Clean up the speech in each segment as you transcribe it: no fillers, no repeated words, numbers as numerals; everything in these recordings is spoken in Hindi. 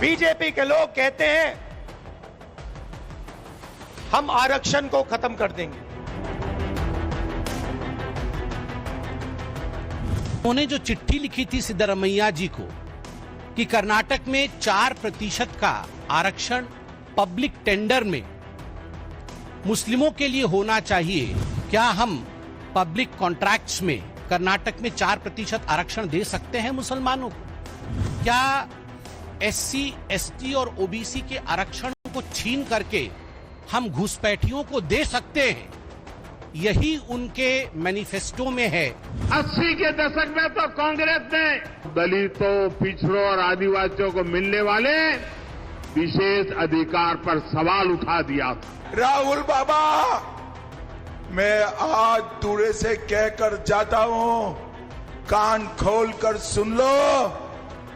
बीजेपी के लोग कहते हैं हम आरक्षण को खत्म कर देंगे। उन्होंने जो चिट्ठी लिखी थी सिद्धरमैया जी को कि कर्नाटक में 4% का आरक्षण पब्लिक टेंडर में मुस्लिमों के लिए होना चाहिए, क्या हम पब्लिक कॉन्ट्रैक्ट्स में कर्नाटक में 4% आरक्षण दे सकते हैं मुसलमानों को? क्या एससी, एसटी और ओबीसी के आरक्षण को छीन करके हम घुसपैठियों को दे सकते हैं? यही उनके मैनिफेस्टो में है। 80 के दशक में तो कांग्रेस ने दलितों, पिछड़ों और आदिवासियों को मिलने वाले विशेष अधिकार पर सवाल उठा दिया था। राहुल बाबा, मैं आज दूरे से कहकर जाता हूं, कान खोलकर सुन लो,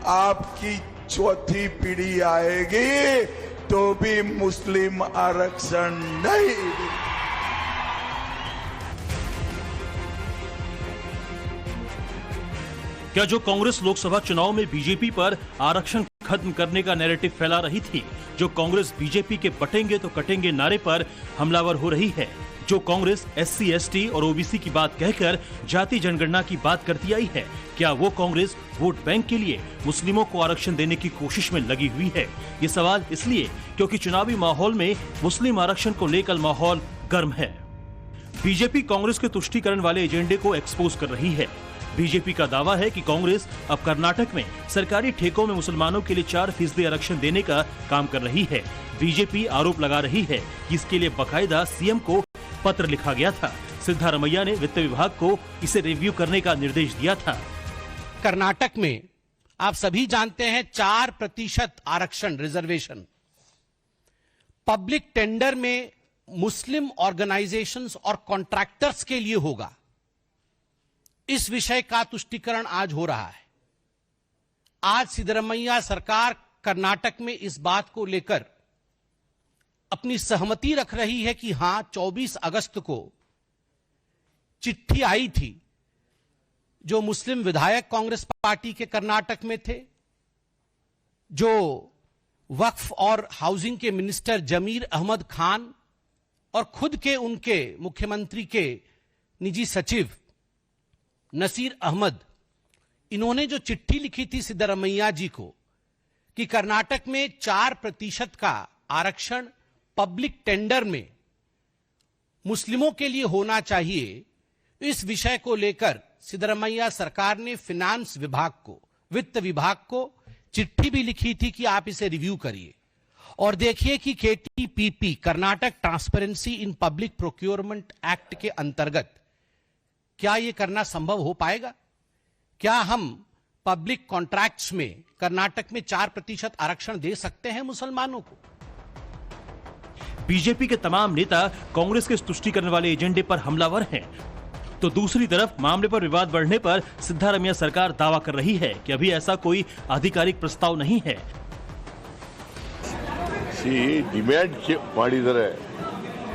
आपकी चौथी पीढ़ी आएगी तो भी मुस्लिम आरक्षण नहीं। क्या जो कांग्रेस लोकसभा चुनाव में बीजेपी पर आरक्षण खत्म करने का नैरेटिव फैला रही थी, जो कांग्रेस बीजेपी के बटेंगे तो कटेंगे नारे पर हमलावर हो रही है, जो कांग्रेस एससी, एसटी और ओबीसी की बात कहकर जाति जनगणना की बात करती आई है, क्या वो कांग्रेस वोट बैंक के लिए मुस्लिमों को आरक्षण देने की कोशिश में लगी हुई है? ये सवाल इसलिए क्योंकि चुनावी माहौल में मुस्लिम आरक्षण को लेकर माहौल गर्म है। बीजेपी कांग्रेस के तुष्टीकरण वाले एजेंडे को एक्सपोज कर रही है। बीजेपी का दावा है कि कांग्रेस अब कर्नाटक में सरकारी ठेकों में मुसलमानों के लिए 4% आरक्षण देने का काम कर रही है। बीजेपी आरोप लगा रही है कि इसके लिए बाकायदा सीएम को पत्र लिखा गया था। सिद्धारमैया ने वित्त विभाग को इसे रिव्यू करने का निर्देश दिया था। कर्नाटक में आप सभी जानते हैं 4% आरक्षण रिजर्वेशन पब्लिक टेंडर में मुस्लिम ऑर्गेनाइजेशंस और कॉन्ट्रैक्टर्स के लिए होगा। इस विषय का तुष्टीकरण आज हो रहा है। आज सिद्धरमैया सरकार कर्नाटक में इस बात को लेकर अपनी सहमति रख रही है कि हां, 24 अगस्त को चिट्ठी आई थी जो मुस्लिम विधायक कांग्रेस पार्टी के कर्नाटक में थे, जो वक्फ और हाउसिंग के मिनिस्टर जमीर अहमद खान और खुद के उनके मुख्यमंत्री के निजी सचिव नसीर अहमद, इन्होंने जो चिट्ठी लिखी थी सिद्धरमैया जी को कि कर्नाटक में 4% का आरक्षण पब्लिक टेंडर में मुस्लिमों के लिए होना चाहिए, इस विषय को लेकर सिद्धरमैया सरकार ने फिनांस विभाग को, वित्त विभाग को चिट्ठी भी लिखी थी कि आप इसे रिव्यू करिए और देखिए कि KTPP, Karnataka transparency in public procurement act के अंतर्गत क्या यह करना संभव हो पाएगा? क्या हम पब्लिक कॉन्ट्रैक्ट्स में कर्नाटक में 4% आरक्षण दे सकते हैं मुसलमानों को? बीजेपी के तमाम नेता कांग्रेस के तुष्टीकरण वाले एजेंडे पर हमलावर हैं, तो दूसरी तरफ मामले पर विवाद बढ़ने पर सिद्धारमैया सरकार दावा कर रही है कि अभी ऐसा कोई आधिकारिक प्रस्ताव नहीं है। डिमांड ಮಾಡಿದರೆ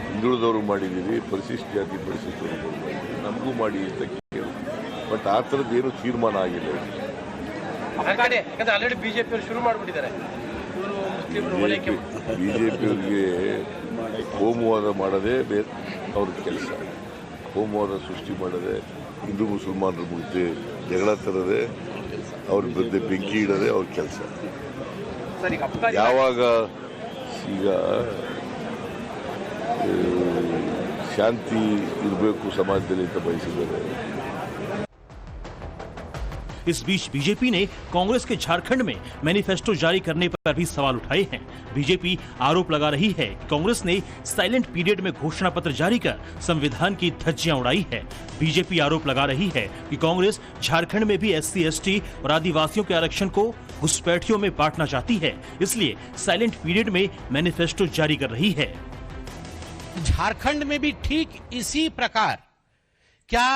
ಹಿಂದುಳಿದವರು ಮಾಡಿದಿರಿ, ಪರಿಶಿಷ್ಟ ಜಾತಿ ಪರಿಶಿಷ್ಟರು ನಮಗೂ ಮಾಡಿ ಅಂತ ಕೇಳಿ, ಬಟ್ ಆ ಥರದ್ದು ಏನು ತೀರ್ಮಾನ ಆಗಿಲ್ಲ। ಆಲ್ರೆಡಿ ಬಿಜೆಪಿ ಅವರು ಶುರು ಮಾಡಿಬಿಟ್ಟಿದ್ದಾರೆ। ಬಿಜೆಪಿಯವರಿಗೆ ಕೋಮುವಾದ ಮಾಡೋದೇ ಅವ್ರ ಕೆಲಸ, ಕೋಮುವಾದ ಸೃಷ್ಟಿ ಮಾಡೋದೇ, ಹಿಂದೂ ಮುಸಲ್ಮಾನರ ಮಧ್ಯೆ ಜಗಳ ತರದೆ, ಅವ್ರ ಮಧ್ಯೆ ಬೆಂಕಿ ಇಡೋದೇ ಅವ್ರ ಕೆಲಸ। ಯಾವಾಗ ಈಗ ಶಾಂತಿ ಇರಬೇಕು ಸಮಾಜದಲ್ಲಿ ಅಂತ ಬಯಸಿದ್ದಾರೆ। इस बीच बीजेपी ने कांग्रेस के झारखंड में मैनिफेस्टो जारी करने पर भी सवाल उठाए हैं। बीजेपी आरोप लगा रही है कि कांग्रेस ने साइलेंट पीरियड में घोषणा पत्र जारी कर संविधान की धज्जियां उड़ाई है। बीजेपी आरोप लगा रही है कि कांग्रेस झारखंड में भी एससी, एसटी और आदिवासियों के आरक्षण को घुसपैठियों में बांटना चाहती है, इसलिए साइलेंट पीरियड में मैनिफेस्टो जारी कर रही है। झारखंड में भी ठीक इसी प्रकार क्या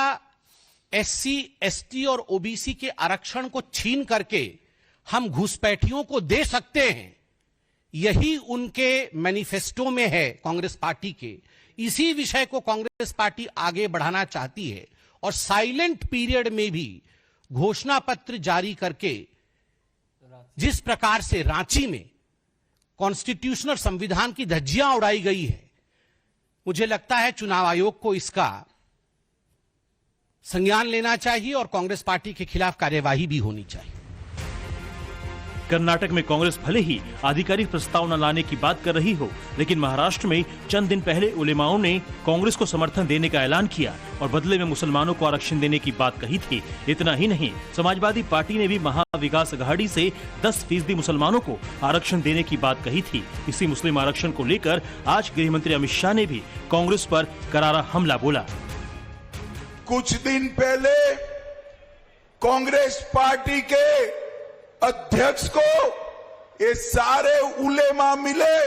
एससी, एसटी और ओबीसी के आरक्षण को छीन करके हम घुसपैठियों को दे सकते हैं? यही उनके मैनिफेस्टो में है कांग्रेस पार्टी के। इसी विषय को कांग्रेस पार्टी आगे बढ़ाना चाहती है और साइलेंट पीरियड में भी घोषणा पत्र जारी करके जिस प्रकार से रांची में कॉन्स्टिट्यूशनल संविधान की धज्जियां उड़ाई गई है, मुझे लगता है चुनाव आयोग को इसका संज्ञान लेना चाहिए और कांग्रेस पार्टी के खिलाफ कार्यवाही भी होनी चाहिए। कर्नाटक में कांग्रेस भले ही आधिकारिक प्रस्ताव न लाने की बात कर रही हो, लेकिन महाराष्ट्र में चंद दिन पहले उलेमाओं ने कांग्रेस को समर्थन देने का ऐलान किया और बदले में मुसलमानों को आरक्षण देने की बात कही थी। इतना ही नहीं, समाजवादी पार्टी ने भी महाविकास अघाड़ी से 10% मुसलमानों को आरक्षण देने की बात कही थी। इसी मुस्लिम आरक्षण को लेकर आज गृह मंत्री अमित शाह ने भी कांग्रेस पर करारा हमला बोला। कुछ दिन पहले कांग्रेस पार्टी के अध्यक्ष को ये सारे उलेमा मिले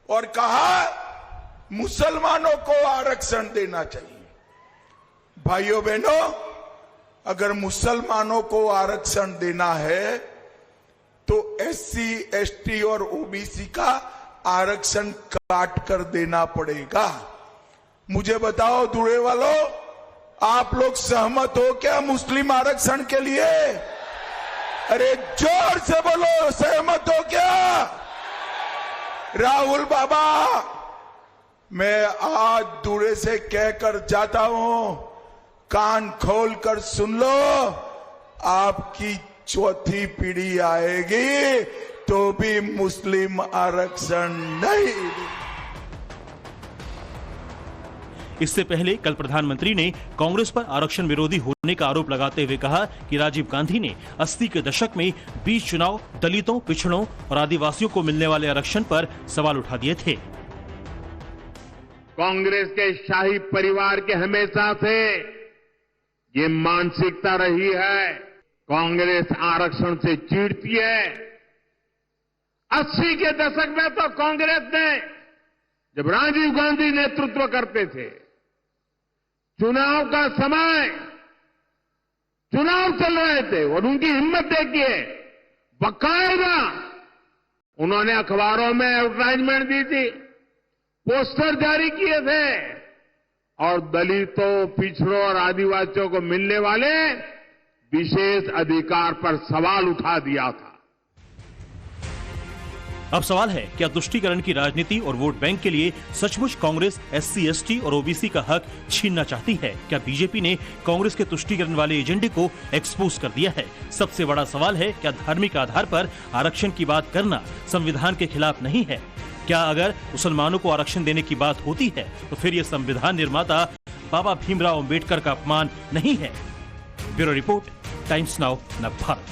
और कहा मुसलमानों को आरक्षण देना चाहिए। भाइयों बहनों, अगर मुसलमानों को आरक्षण देना है तो SC, ST और OBC का आरक्षण काट कर देना पड़ेगा। मुझे बताओ दूरे वालों, आप लोग सहमत हो क्या मुस्लिम आरक्षण के लिए? अरे जोर से बोलो, सहमत हो क्या? राहुल बाबा, मैं आज दूरे से कहकर जाता हूं, कान खोल कर सुन लो, आपकी चौथी पीढ़ी आएगी तो भी मुस्लिम आरक्षण नहीं। इससे पहले कल प्रधानमंत्री ने कांग्रेस पर आरक्षण विरोधी होने का आरोप लगाते हुए कहा कि राजीव गांधी ने 80 के दशक में बीच चुनाव दलितों, पिछड़ों और आदिवासियों को मिलने वाले आरक्षण पर सवाल उठा दिए थे। कांग्रेस के शाही परिवार के हमेशा से ये मानसिकता रही है, कांग्रेस आरक्षण से चिढ़ती है। 80 के दशक में तो कांग्रेस ने, जब राजीव गांधी नेतृत्व करते थे, चुनाव का समय, चुनाव चल रहे थे और उनकी हिम्मत देखिए, बकायदा उन्होंने अखबारों में एडवर्टाइजमेंट दी थी, पोस्टर जारी किए थे और दलितों, पिछड़ों और आदिवासियों को मिलने वाले विशेष अधिकार पर सवाल उठा दिया था। अब सवाल है, क्या तुष्टीकरण की राजनीति और वोट बैंक के लिए सचमुच कांग्रेस SC, ST और OBC का हक छीनना चाहती है? क्या बीजेपी ने कांग्रेस के तुष्टीकरण वाले एजेंडे को एक्सपोज कर दिया है? सबसे बड़ा सवाल है, क्या धार्मिक आधार पर आरक्षण की बात करना संविधान के खिलाफ नहीं है? क्या अगर मुसलमानों को आरक्षण देने की बात होती है तो फिर ये संविधान निर्माता बाबा भीमराव अम्बेडकर का अपमान नहीं है? ब्यूरो रिपोर्ट, टाइम्स नाउ, नव भारत।